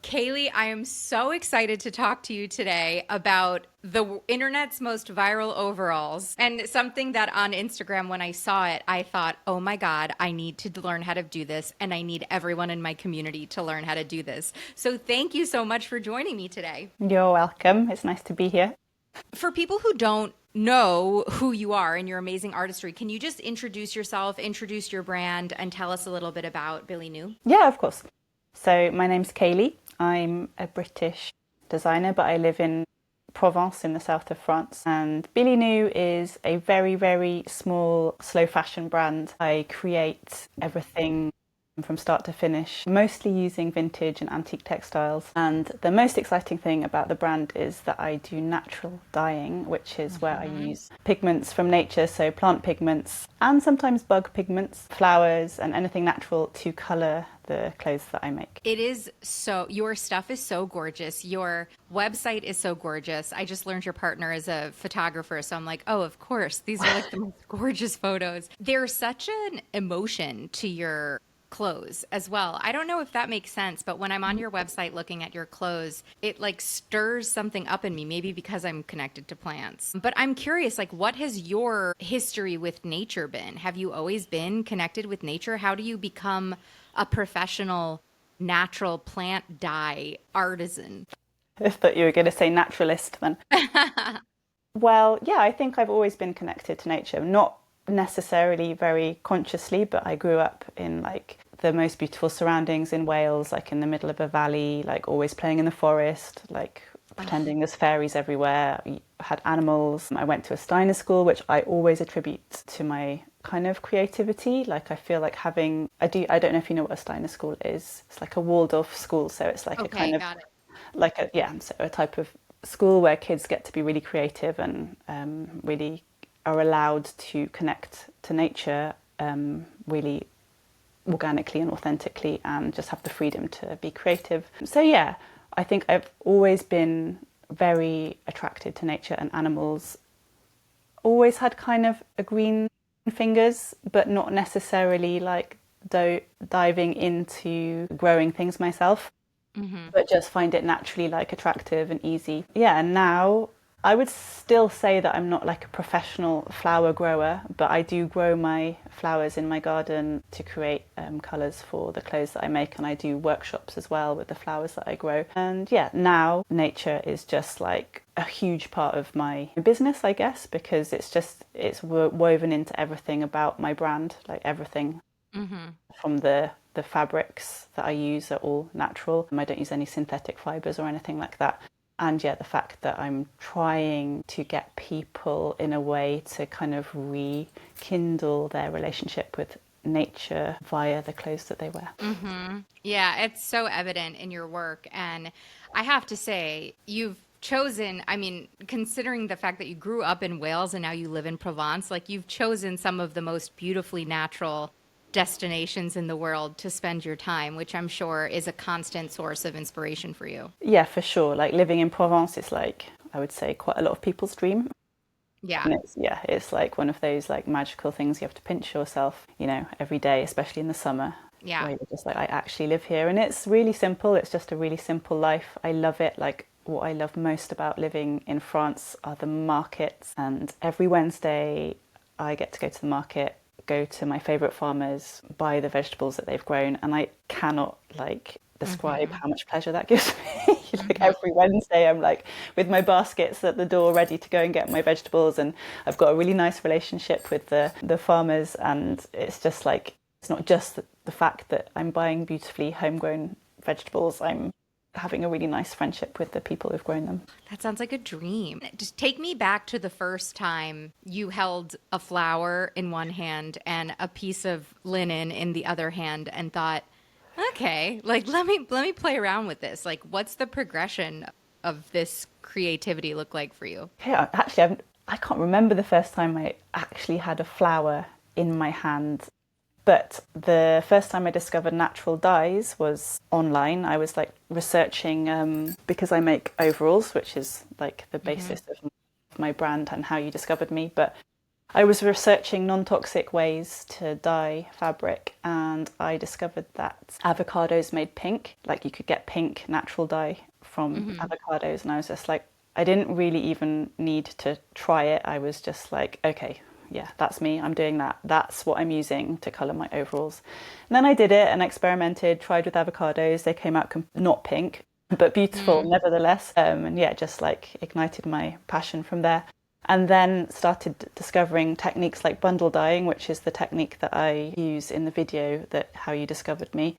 Kaylee, I am so excited to talk to you today about the internet's most viral overalls and something that on Instagram, when I saw it, I thought, oh my God, I need to learn how to do this and I need everyone in my community to learn how to do this. So thank you so much for joining me today. You're welcome. It's nice to be here. For people who don't know who you are and your amazing artistry, can you just introduce yourself, introduce your brand, and tell us a little bit about BillyNou? Yeah, of course. So my name's Kaylee. I'm a British designer, but I live in Provence in the south of France. And BillyNou is a very, very small, slow fashion brand. I create everything from start to finish, mostly using vintage and antique textiles. And the most exciting thing about the brand is that I do natural dyeing, which is where I use pigments from nature, so plant pigments and sometimes bug pigments, flowers, and anything natural to colour the clothes that I make. It is so, your stuff is so gorgeous. Your website is so gorgeous. I just learned your partner is a photographer. So I'm like, oh, of course. These are like the most gorgeous photos. There's such an emotion to your clothes as well. I don't know if that makes sense, but when I'm on your website looking at your clothes, it like stirs something up in me, maybe because I'm connected to plants. But I'm curious, like, what has your history with nature been? Have you always been connected with nature? How do you become a professional natural plant dye artisan? I thought you were going to say naturalist then. Well, yeah, I think I've always been connected to nature. Not necessarily very consciously, but I grew up in like the most beautiful surroundings in Wales, like in the middle of a valley, like always playing in the forest, like pretending there's fairies everywhere. I had animals. I went to a Steiner school, which I always attribute to my kind of creativity. Like I feel like I don't know if you know what a Steiner school is. It's like a Waldorf school, so it's like a Okay, kind of got it. like a yeah, so a type of school where kids get to be really creative and really are allowed to connect to nature really organically and authentically and just have the freedom to be creative. So yeah, I think I've always been very attracted to nature and animals. Always had kind of a green fingers, but not necessarily like diving into growing things myself, but just find it naturally like attractive and easy. Yeah, and now I would still say that I'm not like a professional flower grower, but I do grow my flowers in my garden to create colours for the clothes that I make, and I do workshops as well with the flowers that I grow. And yeah, now nature is just like a huge part of my business, I guess, because it's woven into everything about my brand, like everything from the fabrics that I use are all natural. I don't use any synthetic fibres or anything like that. And yeah, the fact that I'm trying to get people in a way to kind of rekindle their relationship with nature via the clothes that they wear. Yeah, it's so evident in your work. And I have to say, you've chosen, I mean, considering the fact that you grew up in Wales and now you live in Provence, like you've chosen some of the most beautifully natural destinations in the world to spend your time, which I'm sure is a constant source of inspiration for you. Yeah, for sure. Like living in Provence is like, I would say, quite a lot of people's dream. Yeah. And it's like one of those like magical things you have to pinch yourself, every day, especially in the summer, Yeah. where you're just like, I actually live here. And it's really simple. It's just a really simple life. I love it. Like what I love most about living in France are the markets. And every Wednesday, I get to go to the market, go to my favourite farmers, buy the vegetables that they've grown. And I cannot like describe how much pleasure that gives me. Like every Wednesday, I'm like with my baskets at the door, ready to go and get my vegetables, and I've got a really nice relationship with the farmers, and it's just like it's not just the fact that I'm buying beautifully homegrown vegetables. I'm having a really nice friendship with the people who've grown them. That sounds like a dream. Just take me back to the first time you held a flower in one hand and a piece of linen in the other hand and thought, okay, like let me play around with this. Like what's the progression of this creativity look like for you? Yeah, actually, I can't remember the first time I actually had a flower in my hand. But the first time I discovered natural dyes was online. I was like researching because I make overalls, which is like the basis of my brand and how you discovered me. But I was researching non-toxic ways to dye fabric, and I discovered that avocados made pink. Like you could get pink natural dye from avocados, and I was just like, I didn't really even need to try it. I was just like, okay, yeah, that's me. I'm doing that. That's what I'm using to colour my overalls. And then I did it and experimented, tried with avocados. They came out not pink, but beautiful nevertheless. And yeah, just like ignited my passion from there. And then started discovering techniques like bundle dyeing, which is the technique that I use in the video, that how you discovered me.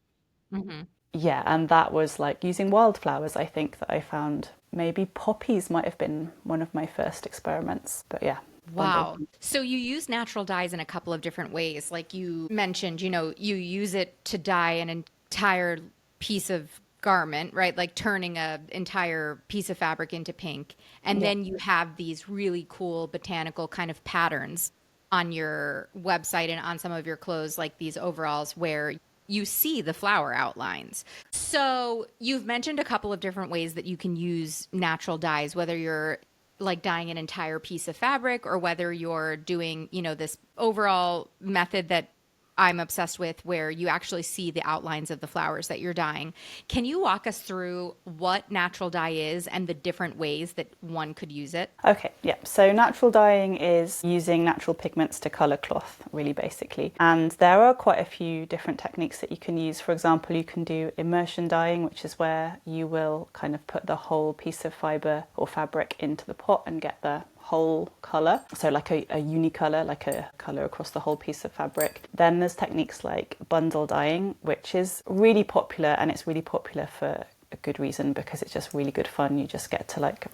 Yeah, and that was like using wildflowers, I think, that I found. Maybe poppies might have been one of my first experiments, but yeah. Bundle. Wow. So you use natural dyes in a couple of different ways. Like you mentioned, you use it to dye an entire piece of garment, right? Like turning a entire piece of fabric into pink. And Yeah. then you have these really cool botanical kind of patterns on your website and on some of your clothes, like these overalls where you see the flower outlines. So you've mentioned a couple of different ways that you can use natural dyes, whether you're like dyeing an entire piece of fabric or whether you're doing, this overall method that I'm obsessed with where you actually see the outlines of the flowers that you're dyeing. Can you walk us through what natural dye is and the different ways that one could use it? Okay, yeah. So natural dyeing is using natural pigments to colour cloth, really basically. And there are quite a few different techniques that you can use. For example, you can do immersion dyeing, which is where you will kind of put the whole piece of fibre or fabric into the pot and get the whole colour, so like a unicolour, like a colour across the whole piece of fabric. Then there's techniques like bundle dyeing, which is really popular, and it's really popular for a good reason, because it's just really good fun. You just get to like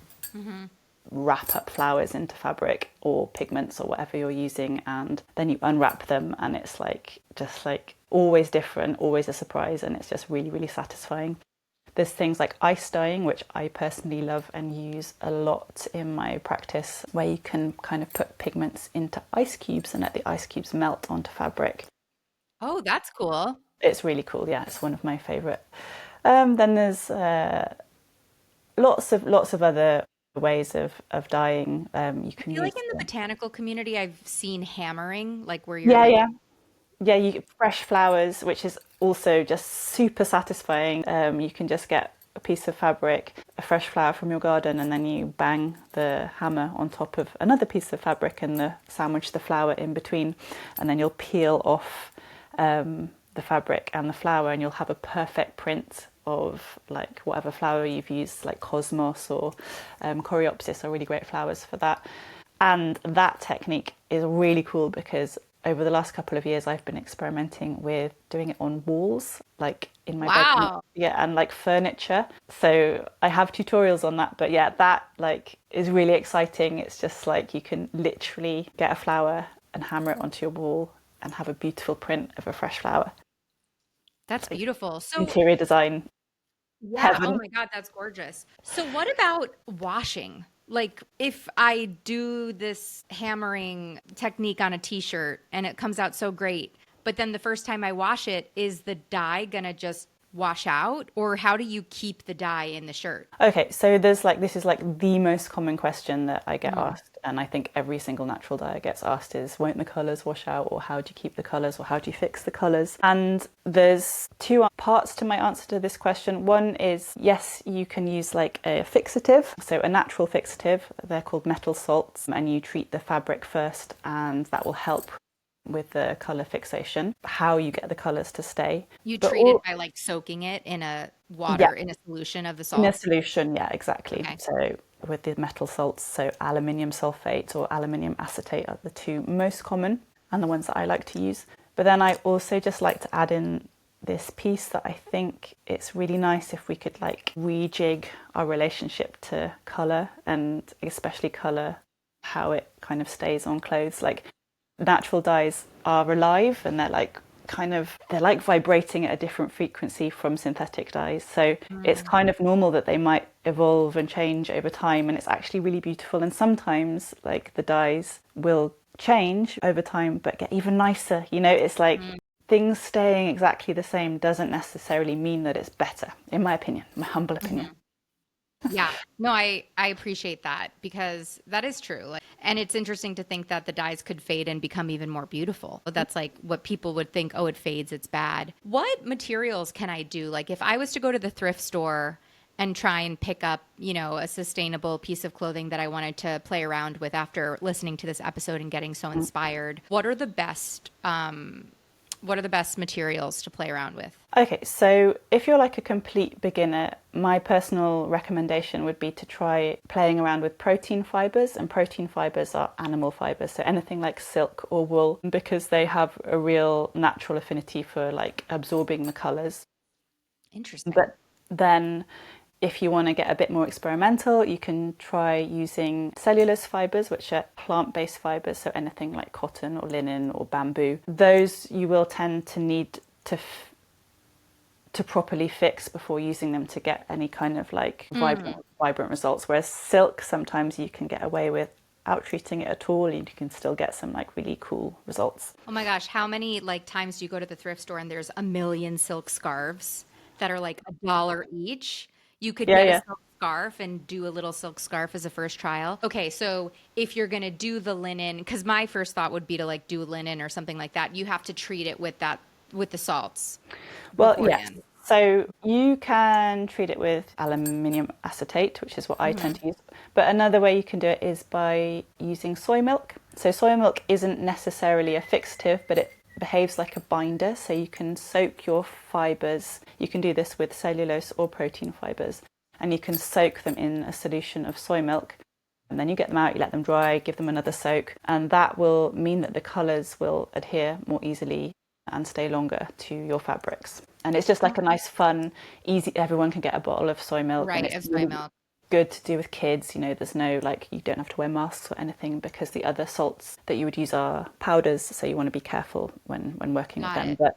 wrap up flowers into fabric or pigments or whatever you're using, and then you unwrap them, and it's like just like always different, always a surprise, and it's just really, really satisfying. There's things like ice dyeing, which I personally love and use a lot in my practice, where you can kind of put pigments into ice cubes and let the ice cubes melt onto fabric. Oh, that's cool. It's really cool. Yeah, it's one of my favourite. Then there's lots of other ways of dyeing. You I can feel use. like in the botanical community, I've seen hammering, like where you're Yeah, like, yeah. Yeah, you get fresh flowers, which is also just super satisfying. You can just get a piece of fabric, a fresh flower from your garden, and then you bang the hammer on top of another piece of fabric and sandwich the flower in between, and then you'll peel off the fabric and the flower, and you'll have a perfect print of like whatever flower you've used, like cosmos or coreopsis are really great flowers for that. And that technique is really cool because over the last couple of years, I've been experimenting with doing it on walls, like in my bedroom. wow. Yeah, and like furniture. So I have tutorials on that, but yeah, that like is really exciting. It's just like you can literally get a flower and hammer it onto your wall and have a beautiful print of a fresh flower. That's beautiful. So Interior design yeah. Oh heaven. my God, that's gorgeous. So, what about washing? Like, if I do this hammering technique on a t-shirt and it comes out so great, but then the first time I wash it, is the dye gonna just wash out? Or how do you keep the dye in the shirt? Okay, so there's like this is like the most common question that I get asked, and I think every single natural dyer gets asked is, won't the colours wash out, or how do you keep the colours, or how do you fix the colours? And there's two parts to my answer to this question. One is yes, you can use like a fixative, so a natural fixative. They're called metal salts, and you treat the fabric first, and that will help with the colour fixation, how you get the colours to stay. You But treat it all, by like soaking it in a yeah, water, in a solution of the in a salts. solution, yeah, exactly. Okay. So with the metal salts, so aluminium sulfate or aluminium acetate are the two most common and the ones that I like to use. But then I also just like to add in this piece that I think it's really nice if we could like rejig our relationship to colour, and especially colour, how it kind of stays on clothes. Like natural dyes are alive, and they're like vibrating at a different frequency from synthetic dyes. So it's Mm. kind of normal that they might evolve and change over time, and it's actually really beautiful. And sometimes like the dyes will change over time but get even nicer. It's like things staying exactly the same doesn't necessarily mean that it's better, in my opinion, my humble opinion. Yeah. No, I appreciate that because that is true. Like, and it's interesting to think that the dyes could fade and become even more beautiful. That's like what people would think, oh, it fades, it's bad. What materials can I do? Like if I was to go to the thrift store and try and pick up, a sustainable piece of clothing that I wanted to play around with after listening to this episode and getting so inspired, what are the best materials to play around with? Okay, so if you're like a complete beginner, my personal recommendation would be to try playing around with protein fibers, and protein fibers are animal fibers, so anything like silk or wool, because they have a real natural affinity for like absorbing the colors. Interesting. But then if you want to get a bit more experimental, you can try using cellulose fibers, which are plant-based fibers, so anything like cotton or linen or bamboo. Those you will tend to need to properly fix before using them to get any kind of like vibrant results. Whereas silk, sometimes you can get away with out treating it at all, and you can still get some like really cool results. Oh my gosh, how many like times do you go to the thrift store and there's a million silk scarves that are like $1 each? You could Yeah, get a yeah. silk scarf and do a little silk scarf as a first trial. Okay, so if you're gonna do the linen, because my first thought would be to like do linen or something like that, you have to treat it with the salts Well, yes. beforehand. So you can treat it with aluminium acetate, which is what I tend Hmm. to use. But another way you can do it is by using soy milk. So soy milk isn't necessarily a fixative, but it behaves like a binder. So you can soak your fibers. You can do this with cellulose or protein fibers, and you can soak them in a solution of soy milk. And then you get them out, you let them dry, give them another soak, and that will mean that the colours will adhere more easily and stay longer to your fabrics. And it's just like a nice, fun, easy, everyone can get a bottle of soy milk, and Right, it's of soy really milk. good to do with kids. There's no like, you don't have to wear masks or anything because the other salts that you would use are powders, so you want to be careful when working with Got them. it. But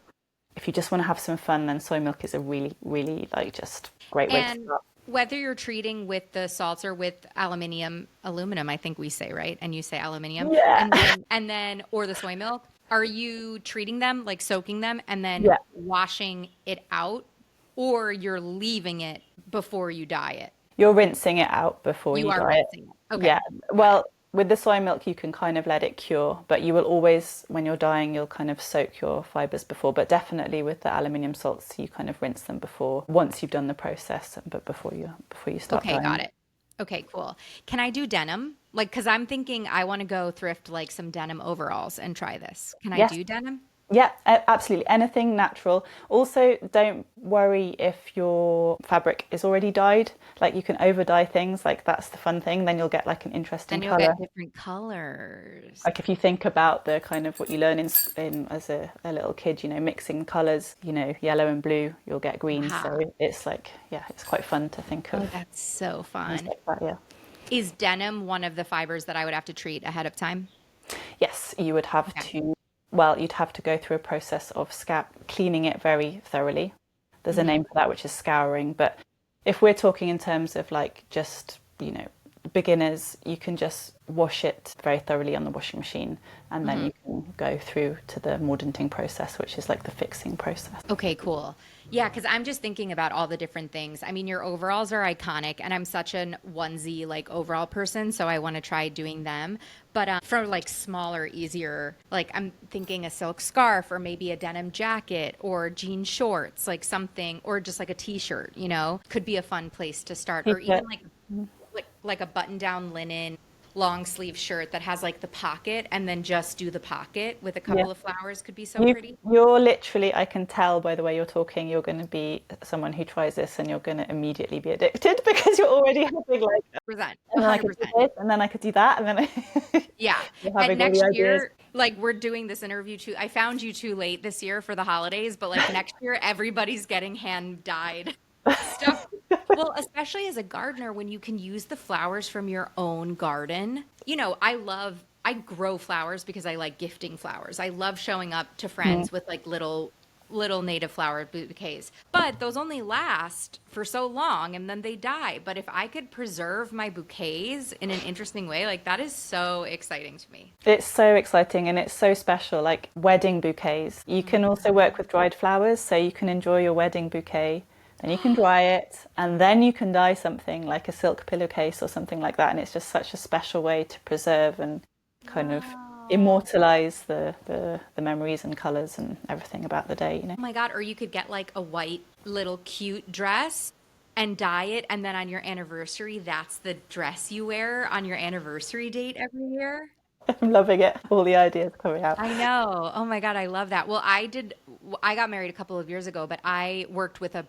if you just want to have some fun, then soy milk is a really, really like just great way to And start. whether you're treating with the salts or with aluminum, I think we say, right? And you say aluminium, Yeah. and then, or the soy milk, are you treating them, like soaking them and then Yeah. washing it out, or you're leaving it before you dye it? You're rinsing it out before You you are dye it. rinsing it. Yeah. Okay, got it. Well, with the soy milk, you can kind of let it cure, but you will always, when you're dyeing, you'll kind of soak your fibers before. But definitely with the aluminium salts, you kind of rinse them before, once you've done the process, but before you start Okay, got dyeing. it. Okay, cool. Can I do denim? Like, because I'm thinking I want to go thrift like some denim overalls and try this. Can I Yes. do denim? Yeah, absolutely. Anything natural. Also, don't worry if your fabric is already dyed. Like you can over dye things, like that's the fun thing. Then you'll get like an interesting Then you'll color. get different colors. Like if you think about the kind of what you learn in as a little kid, mixing colors, yellow and blue, you'll get green. Wow. So it's like, yeah, it's quite fun to think of Oh, that's so things fun. like that. Yeah. Is denim one of the fibers that I would have to treat ahead of time? Yes, you would have Okay. to, well, you'd have to go through a process of cleaning it very thoroughly. There's a Hmm. name for that, which is scouring. But if we're talking in terms of like just, beginners, you can just wash it very thoroughly on the washing machine, and then Hmm. you can go through to the mordanting process, which is like the fixing process. Okay, cool. Yeah, because I'm just thinking about all the different things. I mean, your overalls are iconic, and I'm such an onesie like overall person, so I want to try doing them. But for like smaller, easier, like I'm thinking a silk scarf or maybe a denim jacket or jean shorts, like something, or just like a t-shirt, could be a fun place to start. Or even T-shirt. like a button-down linen long sleeve shirt that has like the pocket and then just do the pocket with a Yeah. couple of flowers could be so You, pretty. you're literally, I can tell by the way you're talking, you're going to be someone who tries this and you're going to immediately be addicted because you're already having like, 100%. and then I could do 100%. this, and then I could do that, and then Yeah. you're And having all the next ideas. year, like we're doing this interview too. I found you too late this year for the holidays, but like next year, everybody's getting hand dyed stuff. Well, especially as a gardener, when you can use the flowers from your own garden. I grow flowers because I like gifting flowers. I love showing up to Mm. friends with like little native flower bouquets. But those only last for so long and then they die. But if I could preserve my bouquets in an interesting way, like that is so exciting to me. It's so exciting and it's so special, like wedding bouquets. You can also work with dried flowers, so you can enjoy your wedding bouquet then you can dry it, and then you can dye something like a silk pillowcase or something like that. And it's just such a special way to preserve and kind of Wow. immortalize the memories and colors and everything about the day, you know. Oh my God. Or you could get like a white little cute dress and dye it. And then on your anniversary, that's the dress you wear on your anniversary date every year. I'm loving it. All the ideas coming out. I know. Oh my God, I love that. Well, I got married a couple of years ago, but I worked with a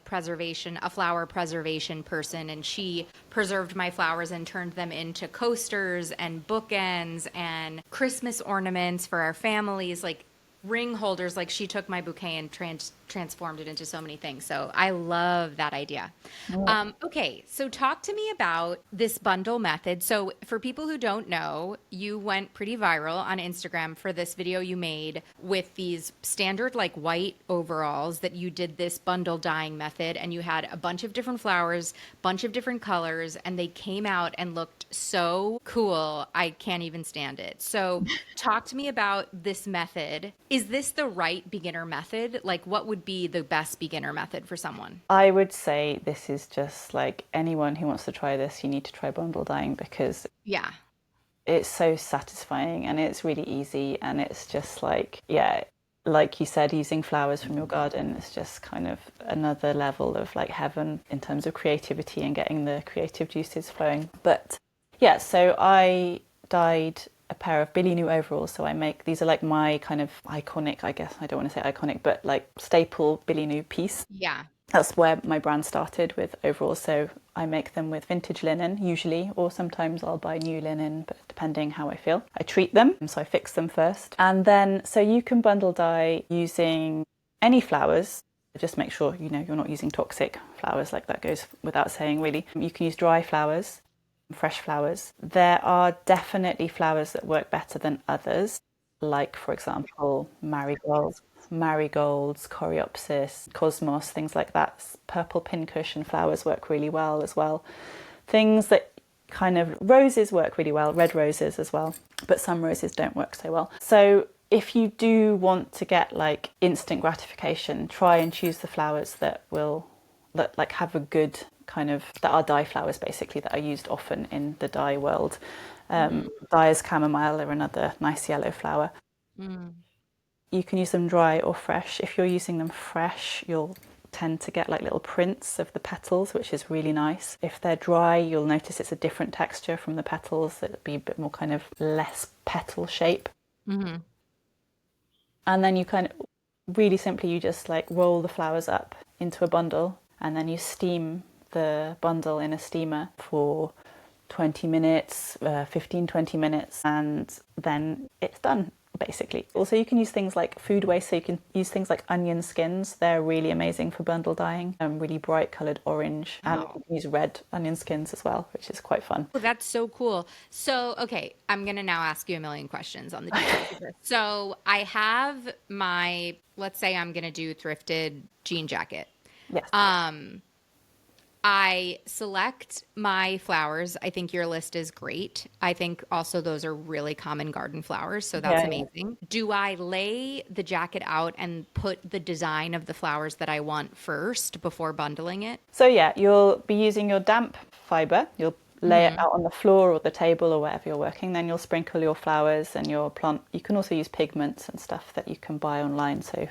flower preservation person, and she preserved my flowers and turned them into coasters and bookends and Christmas ornaments for our families, like ring holders. Like she took my bouquet and transformed it into so many things. So I love that idea. Okay, so talk to me about this bundle method. So, for people who don't know, you went pretty viral on Instagram for this video you made with these standard, like white overalls that you did this bundle dyeing method, and you had a bunch of different flowers, bunch of different colors, and they came out and looked so cool. I can't even stand it. So, talk to me about this method. Is this the right beginner method? Like, what would be the best beginner method for someone? I would say this is just like anyone who wants to try this, you need to try bundle dyeing because Yeah. it's so satisfying and it's really easy, and it's just like, yeah, like you said, using flowers from your garden is just kind of another level of like heaven in terms of creativity and getting the creative juices flowing. But yeah, so I dyed a pair of BillyNou overalls. So I make, these are like my kind of iconic, I guess, I don't want to say iconic, but like staple BillyNou piece. Yeah. That's where my brand started, with overalls. So I make them with vintage linen usually, or sometimes I'll buy new linen, but depending how I feel. I treat them, so I fix them first. And then, so you can bundle dye using any flowers. Just make sure, you know, you're not using toxic flowers, like that goes without saying really. You can use dry flowers, fresh flowers. There are definitely flowers that work better than others, like for example, marigolds, coreopsis, cosmos, things like that. Purple pincushion flowers work really well as well. Things that kind of, roses work really well, red roses as well, but some roses don't work so well. So if you do want to get like instant gratification, try and choose the flowers that like have a good kind of, that are dye flowers basically, that are used often in the dye world. Dyer's chamomile are another nice yellow flower. Mm. You can use them dry or fresh. If you're using them fresh, you'll tend to get like little prints of the petals, which is really nice. If they're dry, you'll notice it's a different texture from the petals. It'll be a bit more kind of less petal shape. Hmm. And then you kind of, really simply, you just like roll the flowers up into a bundle, and then you steam the bundle in a steamer for 20 minutes, 15, 20 minutes, and then it's done, basically. Also, you can use things like food waste, so you can use things like onion skins. They're really amazing for bundle dyeing, really bright coloured orange, and you Oh. can use red onion skins as well, which is quite fun. Oh, that's so cool. So, okay, I'm gonna now ask you a million questions on the details of this. So, I have my, let's say I'm gonna do thrifted jean jacket. Yes. Um, I select my flowers. I think your list is great. I think also those are really common garden flowers, so that's Yeah, yeah. amazing. Do I lay the jacket out and put the design of the flowers that I want first before bundling it? So yeah, you'll be using your damp fibre. You'll lay it Hmm. out on the floor or the table or wherever you're working. Then you'll sprinkle your flowers and your plant. You can also use pigments and stuff that you can buy online. So,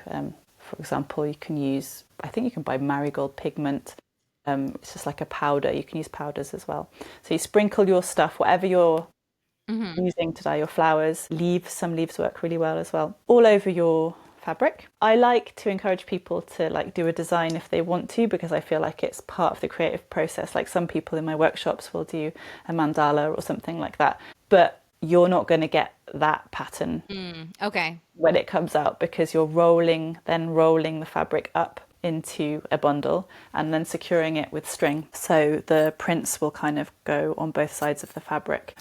for example, you can use, I think you can buy marigold pigment. It's just like a powder. You can use powders as well. So you sprinkle your stuff, whatever you're Hmm. using to dye your flowers. Leaves, some leaves work really well as well, all over your fabric. I like to encourage people to like do a design if they want to, because I feel like it's part of the creative process. Like some people in my workshops will do a mandala or something like that, but you're not going to get that pattern Okay. when it comes out, because you're rolling the fabric up into a bundle and then securing it with string, so the prints will kind of go on both sides of the fabric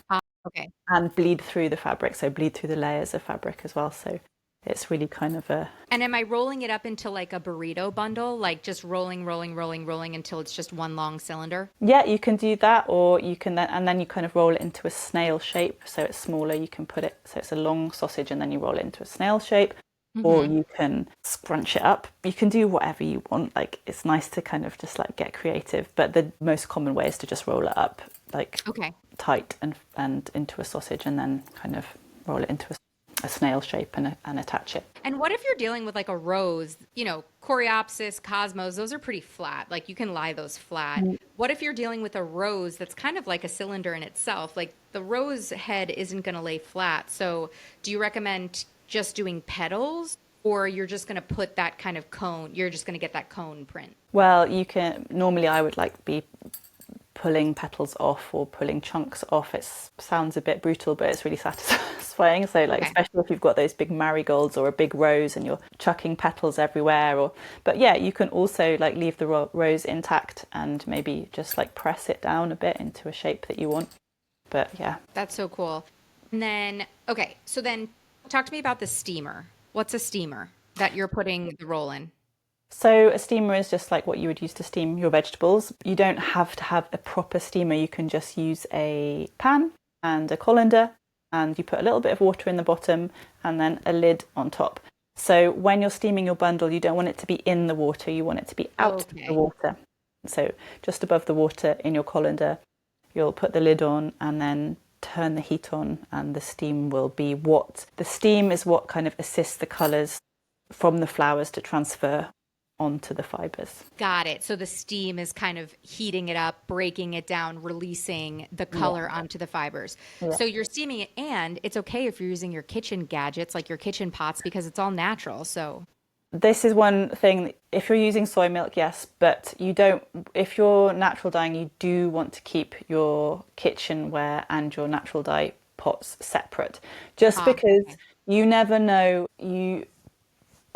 Okay. and bleed through the fabric, so bleed through the layers of fabric as well. So it's really kind of a, And am I rolling it up into like a burrito bundle, like just rolling, rolling, rolling, rolling until it's just one long cylinder? yeah, you can do that, or you can then, and then you kind of roll it into a snail shape, so it's smaller. You can put it, so it's a long sausage, and then you roll it into a snail shape. or Hmm. you can scrunch it up. You can do whatever you want. Like, it's nice to kind of just like get creative, but the most common way is to just roll it up like Okay. tight and into a sausage, and then kind of roll it into a snail shape and attach it. And what if you're dealing with like a rose, Coreopsis, Cosmos, those are pretty flat. Like you can lie those flat. What if you're dealing with a rose that's kind of like a cylinder in itself? Like the rose head isn't going to lay flat. So do you recommend just doing petals, or you're just going to put that kind of cone? You're just going to get that cone print. Well, you can normally I would like be pulling petals off or pulling chunks off. It sounds a bit brutal, but it's really satisfying. So, like, Okay. especially if you've got those big marigolds or a big rose and you're chucking petals everywhere. But yeah, you can also like leave the rose intact and maybe just like press it down a bit into a shape that you want. But yeah. That's so cool. And then, okay, so then talk to me about the steamer. What's a steamer that you're putting the roll in? So a steamer is just like what you would use to steam your vegetables. You don't have to have a proper steamer. You can just use a pan and a colander, and you put a little bit of water in the bottom and then a lid on top. So when you're steaming your bundle, you don't want it to be in the water. You want it to be out of the Okay. water. So just above the water in your colander, you'll put the lid on and then turn the heat on, and the steam will be what the steam is what kind of assists the colours from the flowers to transfer onto the fibres. Got it. So the steam is kind of heating it up, breaking it down, releasing the Yeah, color onto the fibers. yeah. So you're steaming it, and it's okay if you're using your kitchen gadgets like your kitchen pots because it's all natural. So, This is one thing, if you're using soy milk, yes, but you don't, if you're natural dyeing, you do want to keep your kitchenware and your natural dye pots separate. Just because okay. you never know,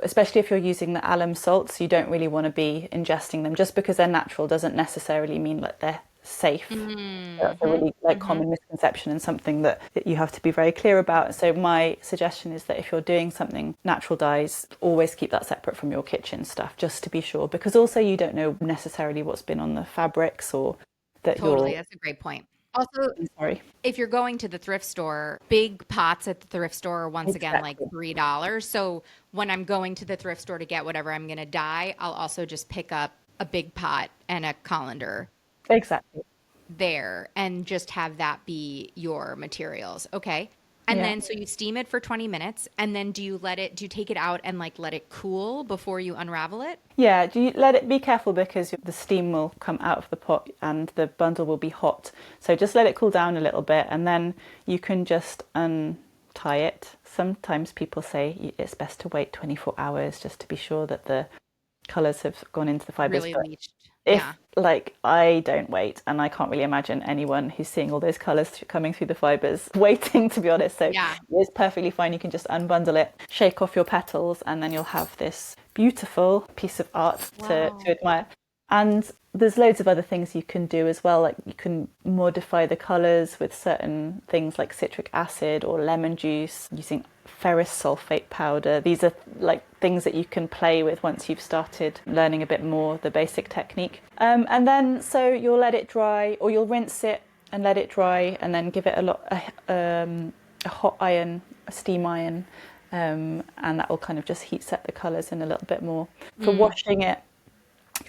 especially if you're using the alum salts, you don't really want to be ingesting them. Just because they're natural doesn't necessarily mean that they're safe. That's a Hmm. really like Hmm. common misconception and something that you have to be very clear about. So my suggestion is that if you're doing something natural dyes, always keep that separate from your kitchen stuff, just to be sure, because also you don't know necessarily what's been on the fabrics or that Totally. you're That's a great point. Also, sorry. if you're going to the thrift store, big pots at the thrift store are once again like Exactly. $3. So when I'm going to the thrift store to get whatever I'm going to dye, I'll also just pick up a big pot and a colander Exactly. there and just have that be your materials. Okay. And Yeah. then so you steam it for 20 minutes and then do you take it out and like let it cool before you unravel it? Yeah, do you let it be careful because the steam will come out of the pot and the bundle will be hot. So just let it cool down a little bit and then you can just untie it. Sometimes people say it's best to wait 24 hours just to be sure that the colours have gone into the fibres. Really But leached. Yeah. if like I don't wait, and I can't really imagine anyone who's seeing all those colours coming through the fibres waiting, to be honest. So Yeah. it's perfectly fine. You can just unbundle it, shake off your petals, and then you'll have this beautiful piece of art to Wow. admire. And there's loads of other things you can do as well. Like you can modify the colours with certain things like citric acid or lemon juice using ferrous sulfate powder. These are like things that you can play with once you've started learning a bit more the basic technique. And then so you'll let it dry, or you'll rinse it and let it dry, and then give it a hot iron, a steam iron, and that will kind of just heat set the colours in a little bit more. For Mm. washing it,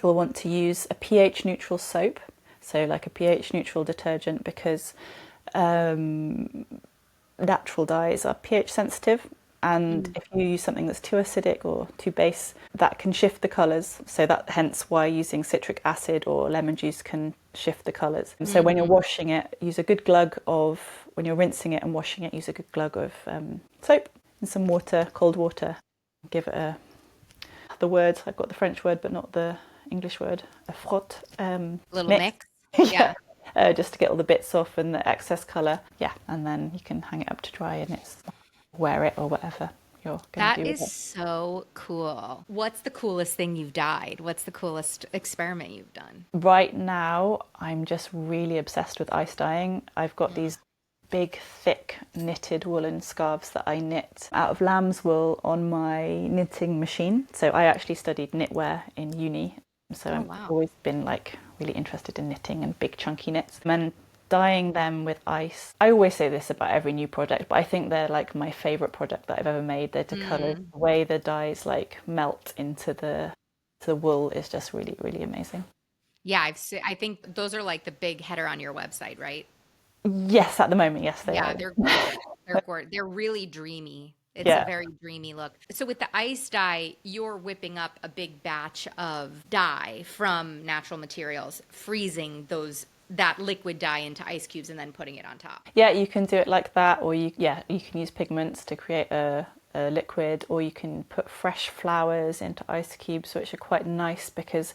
you'll want to use a pH neutral soap, so like a pH neutral detergent, because natural dyes are pH sensitive, and Mm. if you use something that's too acidic or too base, that can shift the colours. So that hence why using citric acid or lemon juice can shift the colours. And so when you're Mhm. washing it, use a good glug of, when you're rinsing it and washing it, use a good glug of soap and some water, cold water. Give it the word, I've got the French word but not the English word, a frotte, Little mix. mix. Yeah, Yeah. just to get all the bits off and the excess colour. Yeah, and then you can hang it up to dry and it's wear it or whatever you're going to That do is with it. so cool. What's the coolest thing you've dyed? What's the coolest experiment you've done? Right now, I'm just really obsessed with ice dyeing. I've got these big, thick knitted woolen scarves that I knit out of lamb's wool on my knitting machine. So I actually studied knitwear in uni. So Oh, I've wow. always been like really interested in knitting and big chunky knits. And dyeing them with ice. I always say this about every new project, but I think they're like my favorite project that I've ever made. They're the colors, Mm. the way the dyes like melt into the wool is just really, really amazing. Yeah, I think those are like the big header on your website, right? Yes, at the moment, yes, they Yeah, are. they're gorgeous. They're really dreamy. It's a Yeah. very dreamy look. So with the ice dye, you're whipping up a big batch of dye from natural materials, freezing that liquid dye into ice cubes and then putting it on top. Yeah, you can do it like that, or you can use pigments to create a liquid, or you can put fresh flowers into ice cubes, which are quite nice because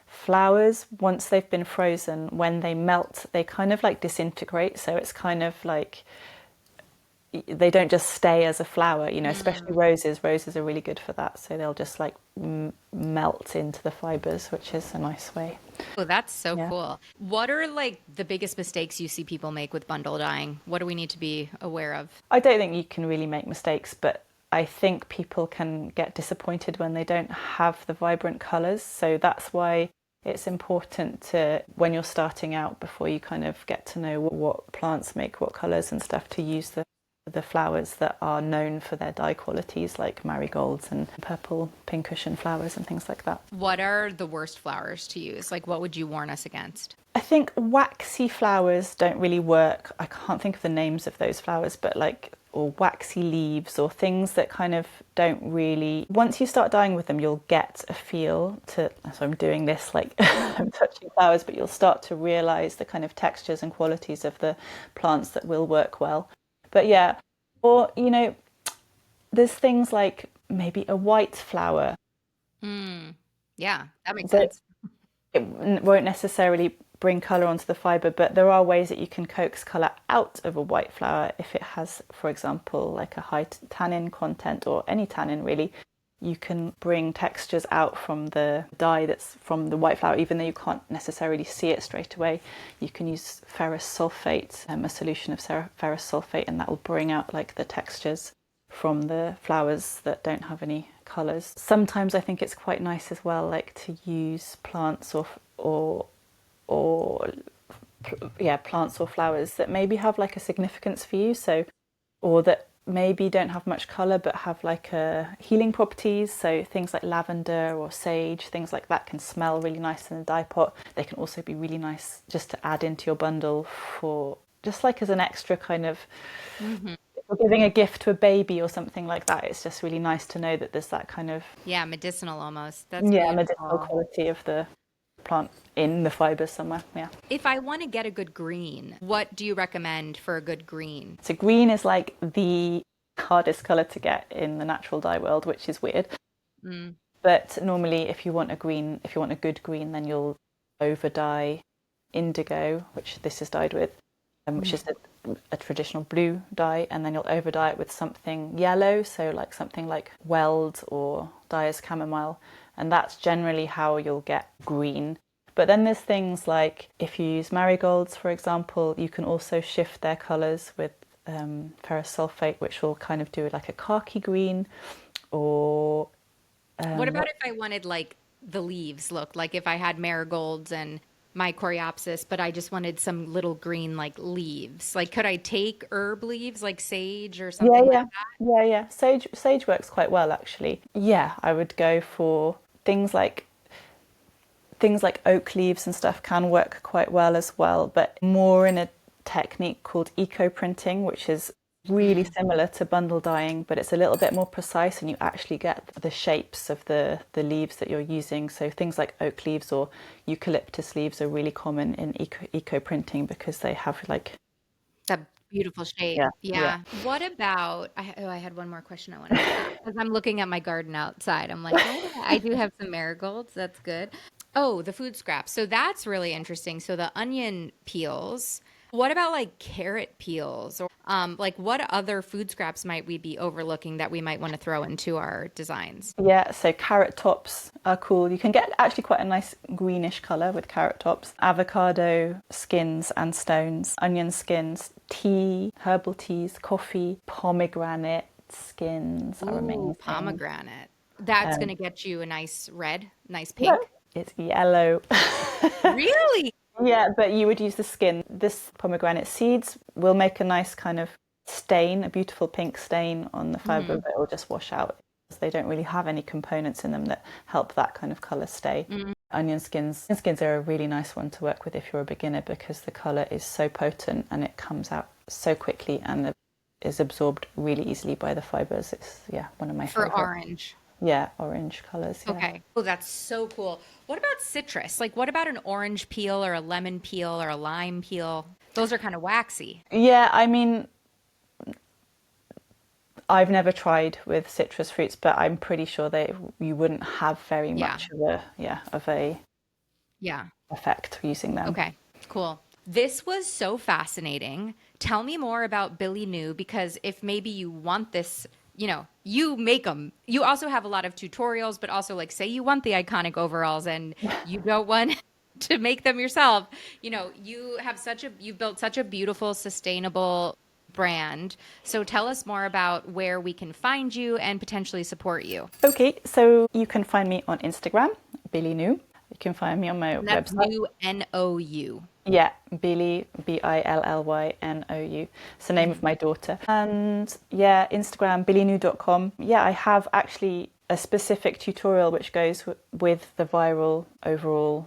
flowers, once they've been frozen, when they melt, they kind of like disintegrate. So it's kind of like they don't just stay as a flower, especially Mm. roses. Roses are really good for that. So they'll just like melt into the fibers, which is a nice way. Oh, that's so Yeah. cool. What are like the biggest mistakes you see people make with bundle dyeing? What do we need to be aware of? I don't think you can really make mistakes, but I think people can get disappointed when they don't have the vibrant colours. So that's why it's important to, when you're starting out, before you kind of get to know what plants make what colours and stuff, to use the flowers that are known for their dye qualities, like marigolds and purple pincushion flowers and things like that. What are the worst flowers to use? Like, what would you warn us against? I think waxy flowers don't really work. I can't think of the names of those flowers, but like, or waxy leaves or things that kind of don't really, once you start dyeing with them, you'll get a feel to, so I'm doing this like I'm touching flowers, but you'll start to realize the kind of textures and qualities of the plants that will work well. But yeah, or, there's things like maybe a white flower Hmm. Yeah, that makes that sense. it won't necessarily bring colour onto the fibre, but there are ways that you can coax colour out of a white flower if it has, for example, like a high tannin content or any tannin really. You can bring textures out from the dye that's from the white flower, even though you can't necessarily see it straight away. You can use ferrous sulfate, a solution of ferrous sulfate, and that will bring out like the textures from the flowers that don't have any colours. Sometimes I think it's quite nice as well, like to use plants or yeah, plants or flowers that maybe have like a significance for you. So, or that maybe don't have much color but have like a healing properties. So things like lavender or sage, things like that can smell really nice in a dye pot. They can also be really nice just to add into your bundle for just like as an extra kind of, Hmm. if you're giving a gift to a baby or something like that, it's just really nice to know that there's that kind of, Yeah, medicinal almost. That's yeah, medicinal beautiful. quality of the plant in the fibers somewhere. Yeah. If I want to get a good green, what do you recommend for a good green? So green is like the hardest color to get in the natural dye world, which is weird. Mm. But normally, if you want a good green, then you'll over dye indigo, which this is dyed with, which is a traditional blue dye, and then you'll over dye it with something yellow, so like something like weld or dyer's chamomile, and that's generally how you'll get green. But then there's things like if you use marigolds, for example, you can also shift their colours with ferrous sulfate, which will kind of do like a khaki green, or What um, about if I wanted like the leaves look like if I had marigolds and my coreopsis, but I just wanted some little green like leaves? Like, could I take herb leaves like sage or yeah, something like yeah, yeah, yeah. Sage works quite well actually. Yeah, I would go for things like things like oak leaves and stuff can work quite well as well, but more in a technique called eco printing, which is really that? similar to bundle dyeing, but it's a little bit more precise and you actually get the shapes of the leaves that you're using. So things like oak leaves or eucalyptus leaves are really common in eco printing because they have like, That beautiful shape. yeah, yeah. Yeah. What about I had one more question I wanted to ask because I'm looking at my garden outside. I'm like, what? I do have some marigolds. That's good. Oh, the food scraps. So that's really interesting. So the onion peels. What about like carrot peels or like what other food scraps might we be overlooking that we might want to throw into our designs? Yeah, so carrot tops are cool. You can get actually quite a nice greenish colour with carrot tops. Avocado skins and stones, onion skins, tea, herbal teas, coffee, pomegranate skins are Ooh, amazing. pomegranate. That's going Um, to get you a nice red, nice no, pink. it's yellow. Really? Yeah, but you would use the skin. This pomegranate seeds will make a nice kind of stain, a beautiful pink stain on the fibre, Hmm. but it will just wash out. They don't really have any components in them that help that kind of colour stay. Onion skins are a really nice one to work with if you're a beginner because the colour is so potent and it comes out so quickly and is absorbed really easily by the fibres. It's, yeah, one of my For favourite. orange. Yeah, orange colours, yeah. Okay. Oh, that's so cool. What about citrus? Like, what about an orange peel or a lemon peel or a lime peel? Those are kind of waxy. Yeah, I mean, I've never tried with citrus fruits, but I'm pretty sure that you wouldn't have very Yeah. much of a Yeah. effect using them. Okay. Cool. This was so fascinating. Tell me more about BillyNou because if maybe you want this, you make them. You also have a lot of tutorials, but also like say you want the iconic overalls and you don't want to make them yourself. You've built such a beautiful, sustainable brand. So tell us more about where we can find you and potentially support you. Okay, so you can find me on Instagram, BillyNou. You can find me on my And that's website. new NOU. Yeah, Billy, BILLYNOU. It's the name of my daughter. And yeah, Instagram, billynou.com. Yeah, I have actually a specific tutorial which goes with the viral overall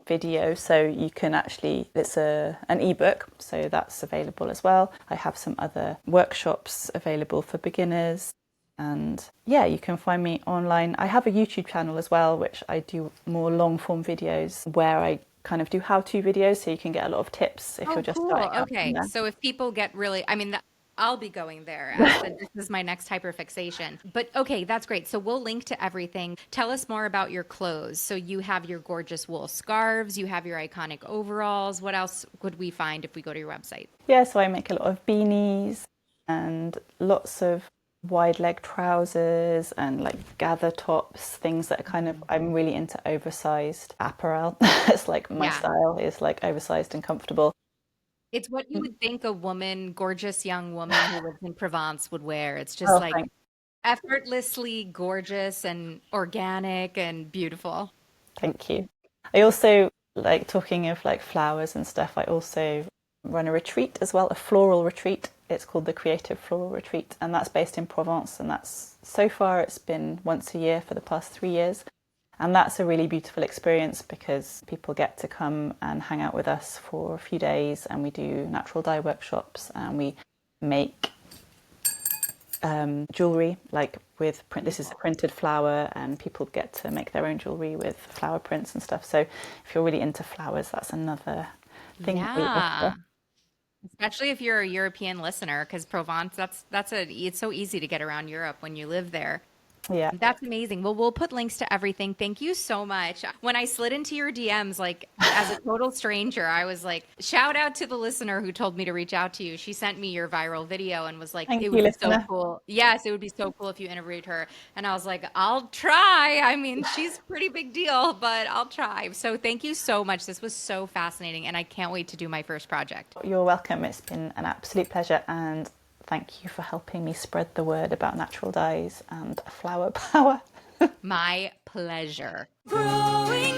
video. So you can actually, it's an ebook, so that's available as well. I have some other workshops available for beginners. And yeah, you can find me online. I have a YouTube channel as well, which I do more long form videos where I kind of do how-to videos, so you can get a lot of tips if you're Oh, just cool. starting out from Okay. there. So if people get really, I'll be going there as this is my next hyperfixation. But okay, that's great. So we'll link to everything. Tell us more about your clothes. So you have your gorgeous wool scarves, you have your iconic overalls. What else would we find if we go to your website? Yeah, so I make a lot of beanies and lots of wide leg trousers and like gather tops, things that are kind of, I'm really into oversized apparel. It's like my Yeah. style is like oversized and comfortable. It's what you would think a woman, gorgeous young woman who lives in Provence would wear. It's just Oh, like thanks. effortlessly gorgeous and organic and beautiful. Thank you. I also like talking of like flowers and stuff. I also run a retreat as well, a floral retreat. It's called the Creative Floral Retreat, and that's based in Provence. And that's so far it's been once a year for the past 3 years. And that's a really beautiful experience because people get to come and hang out with us for a few days, and we do natural dye workshops and we make jewelry like with print. This is a printed flower, and people get to make their own jewelry with flower prints and stuff. So if you're really into flowers, that's another thing that we Yeah. offer. Especially if you're a European listener, because Provence, it's so easy to get around Europe when you live there. Yeah, That's amazing. Well, we'll put links to everything. Thank you so much. When I slid into your DMs, like as a total stranger, I was like, shout out to the listener who told me to reach out to you. She sent me your viral video and was like, thank it you, would be so listener. cool. Yes, it would be so cool if you interviewed her. And I was like, I'll try. I mean, she's a pretty big deal, but I'll try. So thank you so much. This was so fascinating. And I can't wait to do my first project. You're welcome. It's been an absolute pleasure, and thank you for helping me spread the word about natural dyes and flower power. My pleasure. Growing